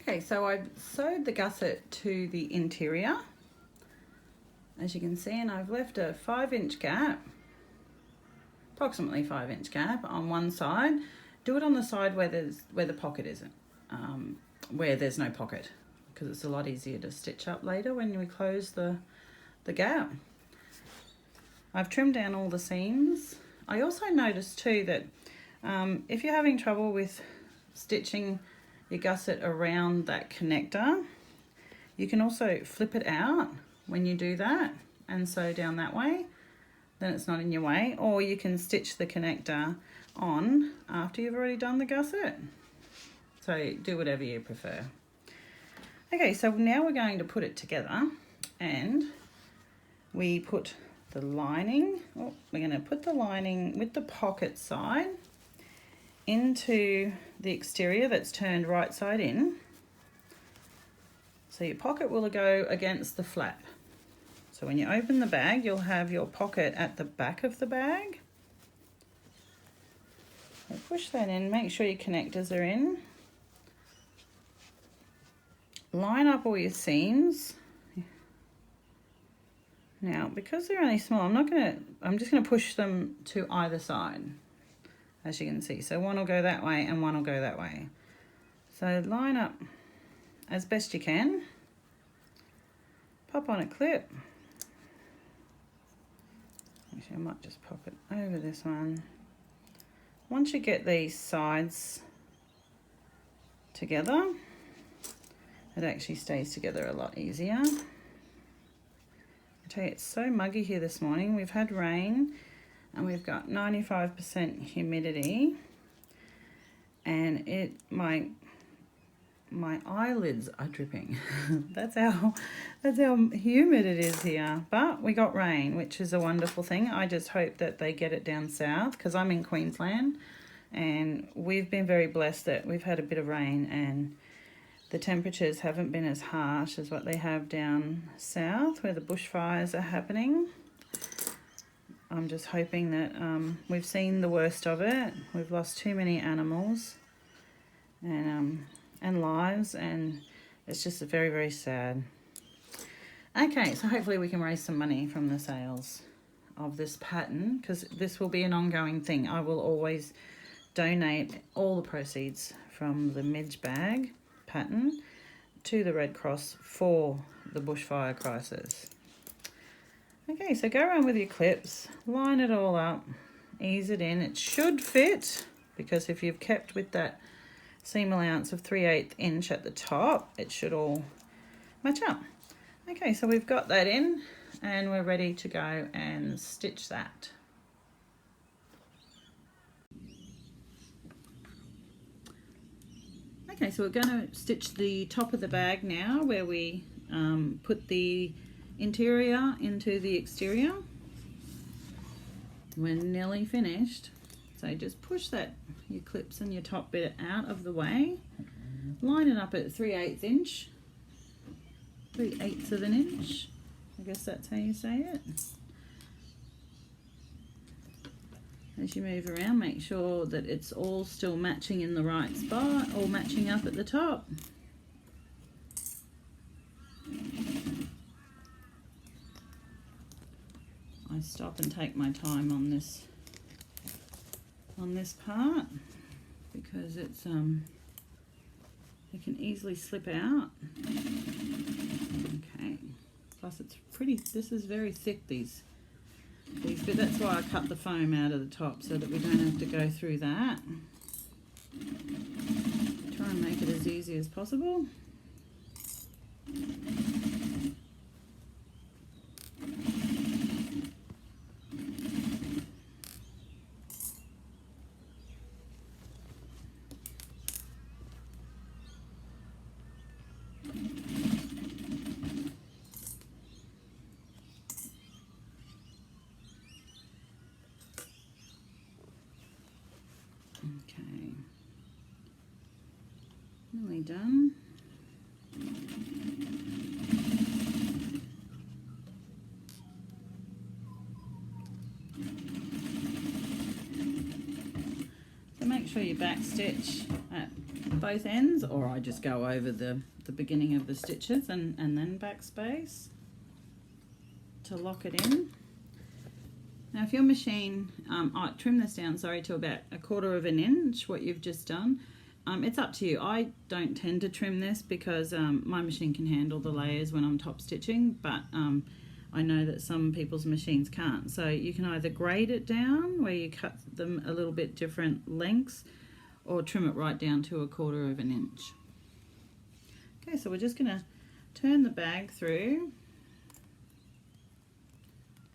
Okay, so I've sewed the gusset to the interior, as you can see, and I've left a 5-inch gap, approximately 5-inch gap on one side. Do it on the side where the pocket isn't, where there's no pocket, because it's a lot easier to stitch up later when we close the gap. I've trimmed down all the seams. I also noticed too that if you're having trouble with stitching your gusset around that connector, you can also flip it out when you do that and sew down that way, then it's not in your way, or you can stitch the connector on after you've already done the gusset. So do whatever you prefer. Okay, so now we're going to put it together, and we put the lining, we're going to put the lining with the pocket side into the exterior that's turned right side in. So your pocket will go against the flap. So when you open the bag, you'll have your pocket at the back of the bag. So push that in, make sure your connectors are in. Line up all your seams. Now, because they're only small, I'm just gonna push them to either side, as you can see. So one will go that way and one will go that way. So line up as best you can. Pop on a clip. Actually, I might just pop it over this one. Once you get these sides together, it actually stays together a lot easier. I tell you, it's so muggy here this morning. We've had rain and we've got 95% humidity, and my eyelids are dripping. that's how humid it is here. But we got rain, which is a wonderful thing. I just hope that they get it down south, because I'm in Queensland and we've been very blessed that we've had a bit of rain and the temperatures haven't been as harsh as what they have down south where the bushfires are happening. I'm just hoping that we've seen the worst of it. We've lost too many animals and lives, and it's just very, very sad. Okay, so hopefully we can raise some money from the sales of this pattern, because this will be an ongoing thing. I will always donate all the proceeds from the Midge bag pattern to the Red Cross for the bushfire crisis. Okay, so go around with your clips, line it all up, ease it in. It should fit, because if you've kept with that seam allowance of 3/8 inch at the top, it should all match up. Okay, so we've got that in and we're ready to go and stitch that. Okay, so we're going to stitch the top of the bag now, where we put the interior into the exterior. We're nearly finished, so just push your clips and your top bit out of the way. Line it up at 3/8 inch, 3/8 of an inch. I guess that's how you say it. As you move around, make sure that it's all still matching in the right spot, all matching up at the top. I stop and take my time on this part, because it's it can easily slip out. Okay, plus it's pretty, this is very thick, these, but that's why I cut the foam out of the top, so that we don't have to go through that. Try and make it as easy as possible. Okay, nearly done. So make sure you back stitch at both ends, or I just go over the beginning of the stitches and then backspace to lock it in. Now if your machine, trim this down, sorry, to about 1/4 of an inch, what you've just done. It's up to you. I don't tend to trim this because my machine can handle the layers when I'm top stitching, but I know that some people's machines can't. So you can either grade it down where you cut them a little bit different lengths, or trim it right down to 1/4 of an inch. Okay, so we're just going to turn the bag through.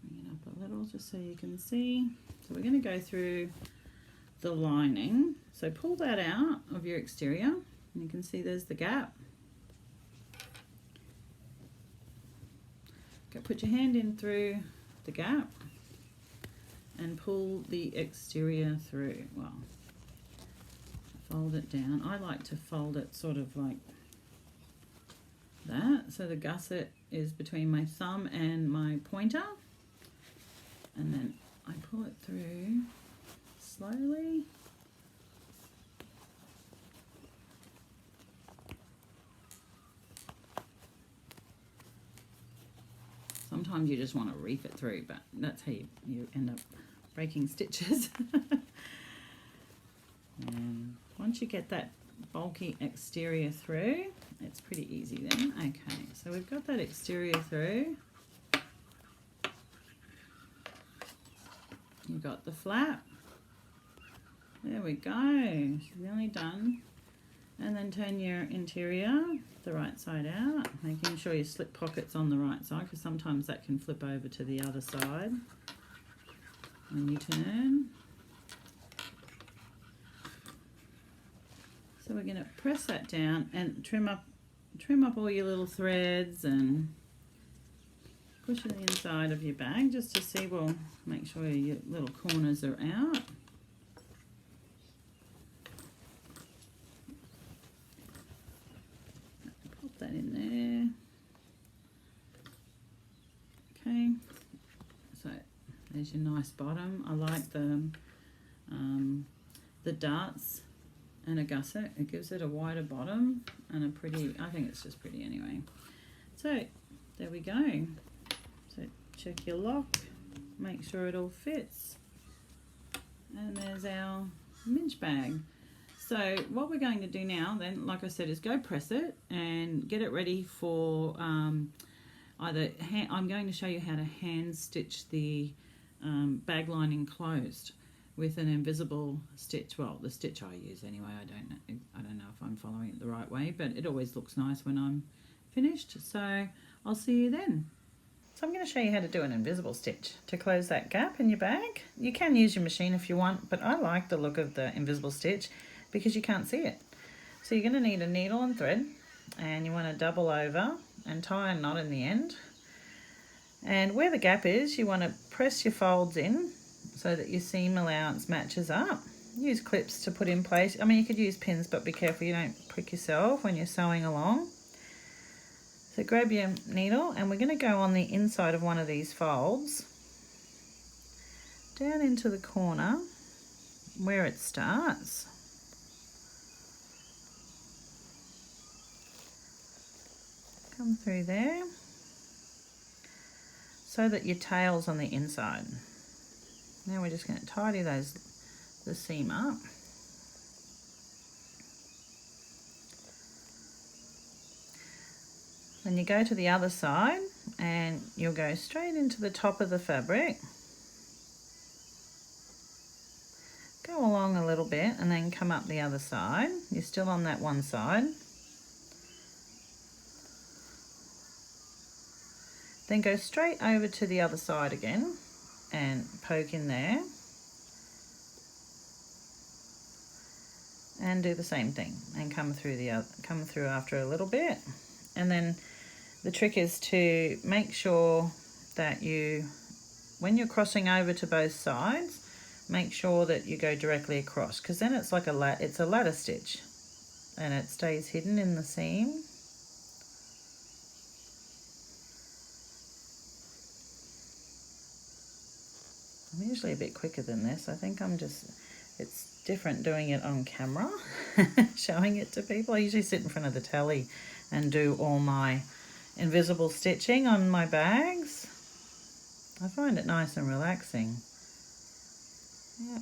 Bring it up a little just so you can see. So we're going to go through the lining. So pull that out of your exterior, and you can see there's the gap. Okay, put your hand in through the gap and pull the exterior through. Well, fold it down. I like to fold it sort of like that, so the gusset is between my thumb and my pointer, and then I pull it through slowly. Sometimes you just want to reef it through, but that's how you end up breaking stitches. And once you get that bulky exterior through, it's pretty easy then. Okay, so we've got that exterior through. You've got the flap. There we go, she's nearly done. And then turn your interior the right side out, making sure you slip pockets on the right side, because sometimes that can flip over to the other side when you turn. So we're going to press that down and trim up all your little threads and push it inside of your bag just to see, well, make sure your little corners are out. That in there. Okay, so there's your nice bottom. I like the darts and a gusset. It gives it a wider bottom and a pretty, I think it's just pretty anyway. So there we go. So check your lock, make sure it all fits, and there's our Midge bag. So what we're going to do now then, like I said, is go press it and get it ready for I'm going to show you how to hand stitch the bag lining closed with an invisible stitch. Well, the stitch I use anyway. I don't know if I'm following it the right way, but it always looks nice when I'm finished. So I'll see you then. So I'm going to show you how to do an invisible stitch to close that gap in your bag. You can use your machine if you want, but I like the look of the invisible stitch because you can't see it. So you're going to need a needle and thread, and you want to double over and tie a knot in the end. And where the gap is, you want to press your folds in so that your seam allowance matches up. Use clips to put in place. I mean, you could use pins, but be careful you don't prick yourself when you're sewing along. So grab your needle, and we're going to go on the inside of one of these folds, down into the corner where it starts. Come through there so that your tail's on the inside. Now we're just going to tidy the seam up. Then you go to the other side and you'll go straight into the top of the fabric. Go along a little bit and then come up the other side. You're still on that one side. Then go straight over to the other side again and poke in there. And do the same thing and come through after a little bit. And then the trick is to make sure that when you're crossing over to both sides, make sure that you go directly across, because then it's like it's a ladder stitch and it stays hidden in the seam. I'm usually a bit quicker than this. I think I'm just It's different doing it on camera, showing it to people. I usually sit in front of the telly and do all my invisible stitching on my bags. I find it nice and relaxing. Yeah.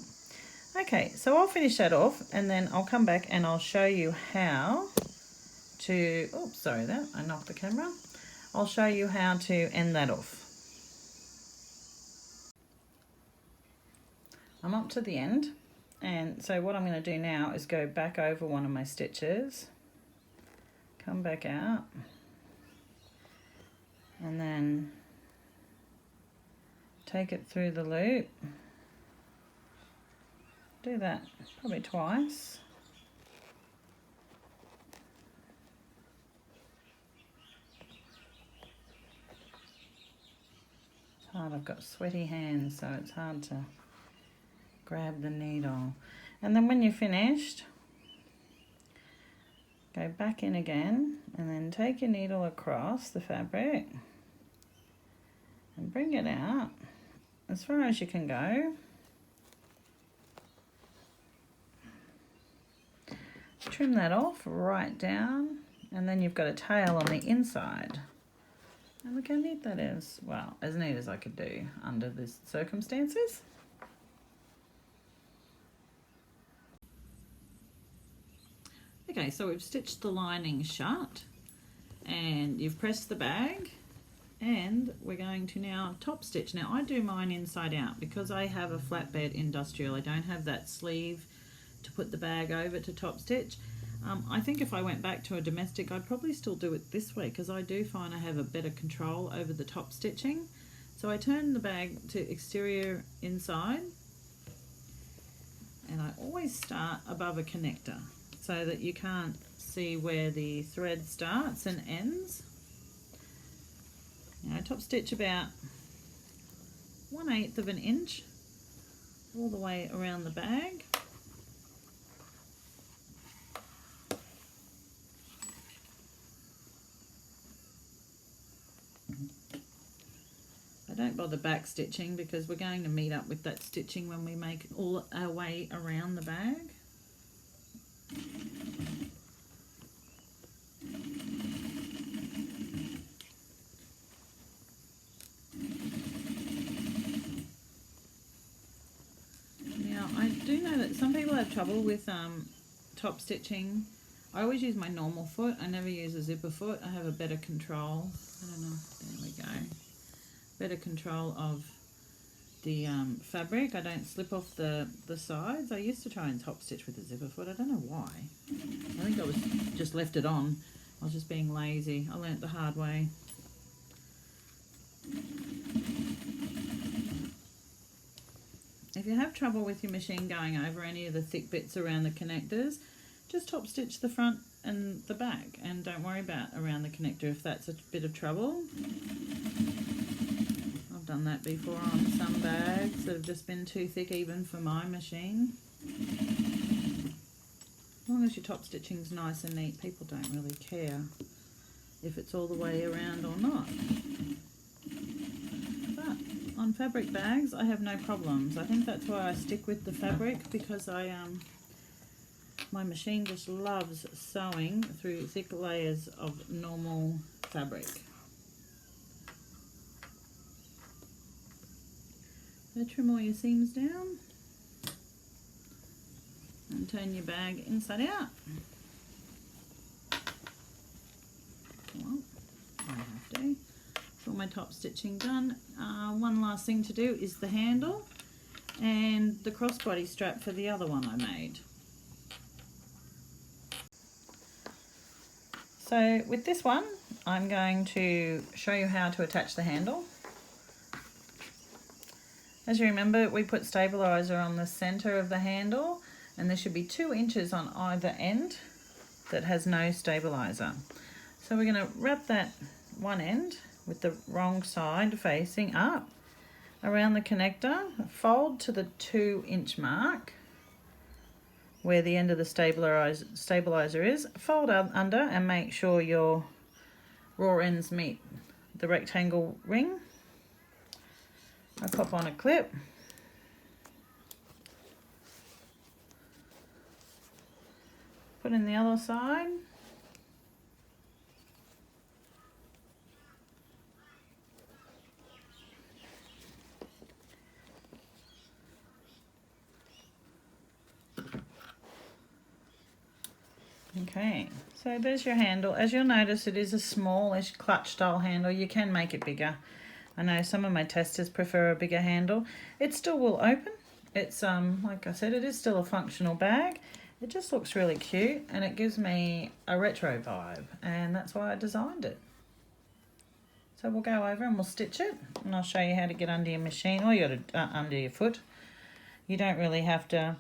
Okay, so I'll finish that off and then I'll come back and I'll show you how to, oops, sorry that, I knocked the camera. I'll show you how to end that off. I'm up to the end, and so what I'm going to do now is go back over one of my stitches, come back out, and then take it through the loop. Do that probably twice. It's hard, I've got sweaty hands, so it's hard to grab the needle. And then when you're finished, go back in again and then take your needle across the fabric and bring it out as far as you can go. Trim that off right down, and then you've got a tail on the inside. And look how neat that is. Well, as neat as I could do under these circumstances. Okay, so we've stitched the lining shut and you've pressed the bag, and we're going to now top stitch. Now I do mine inside out because I have a flatbed industrial. I don't have that sleeve to put the bag over to top stitch. I think if I went back to a domestic, I'd probably still do it this way because I do find I have a better control over the top stitching. So I turn the bag to exterior inside, and I always start above a connector so that you can't see where the thread starts and ends. Now I top stitch about 1/8 of an inch all the way around the bag. I don't bother back stitching because we're going to meet up with that stitching when we make all our way around the bag. Now I do know that some people have trouble with top stitching. I always use my normal foot. I never use a zipper foot. I have a better control. I don't know. There we go. Better control of the fabric. I don't slip off the sides. I used to try and top stitch with a zipper foot. I don't know why. I think I was just left it on. I was just being lazy. I learnt the hard way. If you have trouble with your machine going over any of the thick bits around the connectors, just top stitch the front and the back and don't worry about around the connector if that's a bit of trouble. I've done that before on some bags that have just been too thick even for my machine. As long as your top stitching's nice and neat, people don't really care if it's all the way around or not. But on fabric bags I have no problems. I think that's why I stick with the fabric, because my machine just loves sewing through thick layers of normal fabric. So trim all your seams down and turn your bag inside out. Well, I have to. That's all my top stitching done. One last thing to do is the handle and the crossbody strap for the other one I made. So with this one, I'm going to show you how to attach the handle. As you remember, we put stabilizer on the center of the handle, and there should be 2 inches on either end that has no stabilizer. So we're going to wrap that one end with the wrong side facing up around the connector, fold to the 2-inch mark where the end of the stabilizer is, fold under and make sure your raw ends meet the rectangle ring. I pop on a clip put in the other side. Okay, so there's your handle. As you'll notice, it is a smallish clutch style handle. You can make it bigger. I know some of my testers prefer a bigger handle. It still will open. It's like I said, it is still a functional bag. It just looks really cute and it gives me a retro vibe, and that's why I designed it. So we'll go over and we'll stitch it, and I'll show you how to get under your machine, or you got to under your foot. You don't really have to.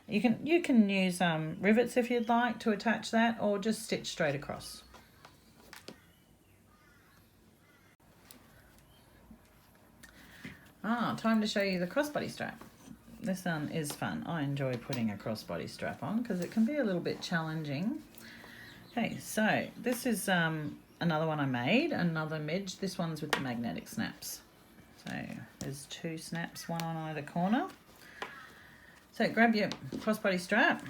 You can use rivets if you'd like to attach that, or just stitch straight across. Time to show you the crossbody strap. This one is fun. I enjoy putting a crossbody strap on because it can be a little bit challenging. Okay, so this is another one I made, another midge. This one's with the magnetic snaps. So there's 2 snaps, one on either corner. So grab your crossbody strap.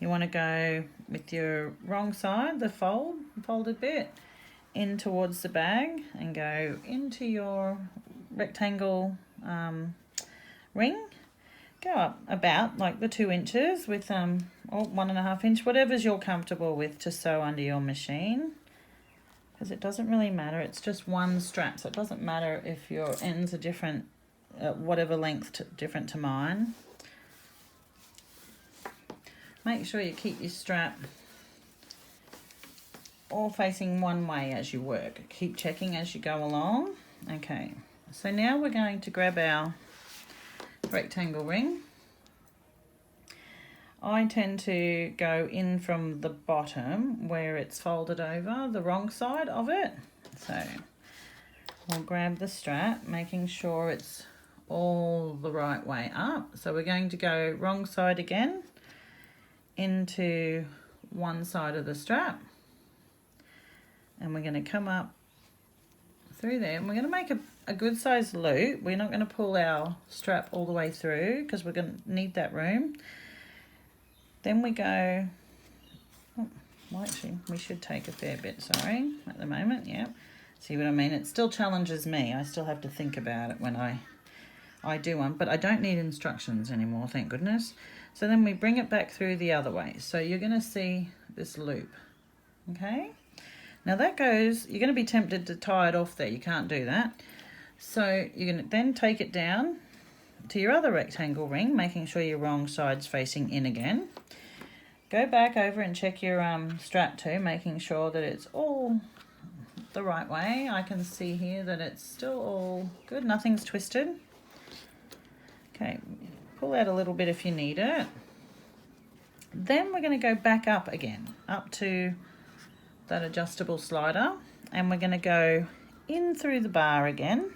You want to go with your wrong side, the folded bit, in towards the bag and go into your rectangle ring. Go up about like the 2 inches with or 1.5 inch, whatever's you're comfortable with to sew under your machine, because it doesn't really matter. It's just one strap, so it doesn't matter if your ends are different, whatever length different to mine. Make sure you keep your strap all facing one way as you work. Keep checking as you go along. Okay, so now we're going to grab our rectangle ring. I tend to go in from the bottom where it's folded over, the wrong side of it. So we'll grab the strap, making sure it's all the right way up. So we're going to go wrong side again into one side of the strap, and we're going to come up through there, and we're going to make a good sized loop. We're not going to pull our strap all the way through because we're going to need that room. Then we go, well actually we should take a fair bit, sorry, at the moment. Yeah, see what I mean? It still challenges me. I still have to think about it when I do one, but I don't need instructions anymore, thank goodness. So then we bring it back through the other way. So you're going to see this loop, okay? Now that goes, you're going to be tempted to tie it off there. You can't do that. So you're going to then take it down to your other rectangle ring, making sure your wrong side's facing in again. Go back over and check your strap too, making sure that it's all the right way. I can see here that it's still all good, nothing's twisted. Okay, pull out a little bit if you need it. Then we're going to go back up again, up to that adjustable slider, and we're going to go in through the bar again.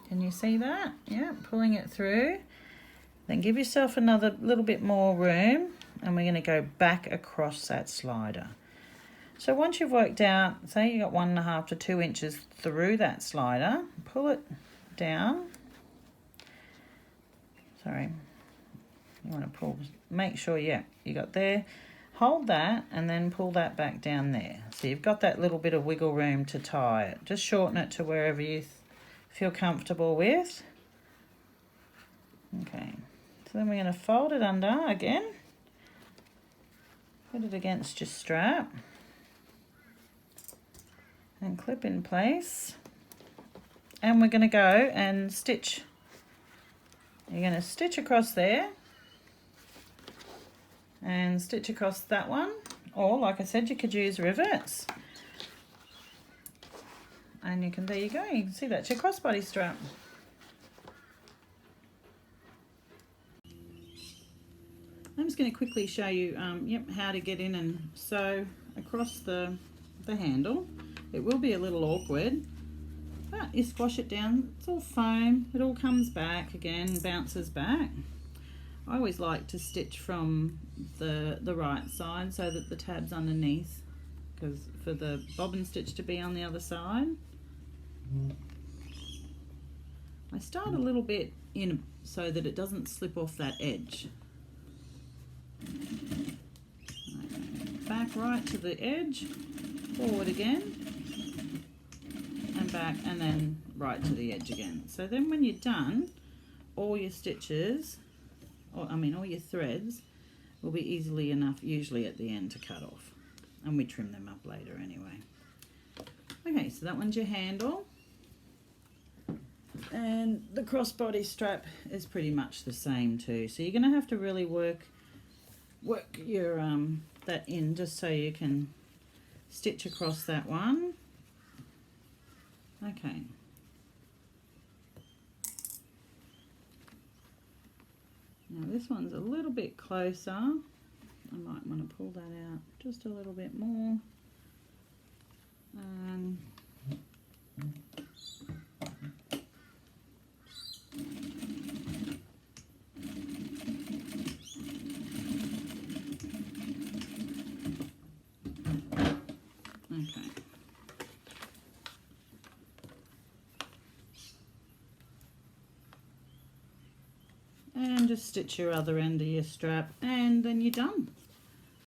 Can you see that? Yeah, pulling it through. Then give yourself another little bit more room, and we're going to go back across that slider. So once you've worked out, say you got 1.5 to 2 inches through that slider, pull it down. Sorry, you want to pull, make sure, yeah, you got there. Hold that and then pull that back down there. So you've got that little bit of wiggle room to tie it. Just shorten it to wherever you feel comfortable with. Okay, so then we're going to fold it under again. Put it against your strap and clip in place. And we're going to go and stitch. You're going to stitch across there and stitch across that one, or like I said, you could use rivets, and you can, there you go, you can see that's your crossbody strap. I'm just going to quickly show you how to get in and sew across the handle. It will be a little awkward, but you squash it down, it's all foam, it all comes back again, bounces back. I always like to stitch from the right side so that the tab's underneath, because for the bobbin stitch to be on the other side. I start a little bit in so that it doesn't slip off that edge. back right to the edge, forward again, and back, and then right to the edge again. So then when you're done, all your stitches, or I mean all your threads, will be easily enough usually at the end to cut off, and we trim them up later anyway. Okay, so that one's your handle, and the crossbody strap is pretty much the same too. So you're going to have to really work your that in just so you can stitch across that one. Okay. Now this one's a little bit closer. I might want to pull that out just a little bit more. Okay. And just stitch your other end of your strap, and then you're done.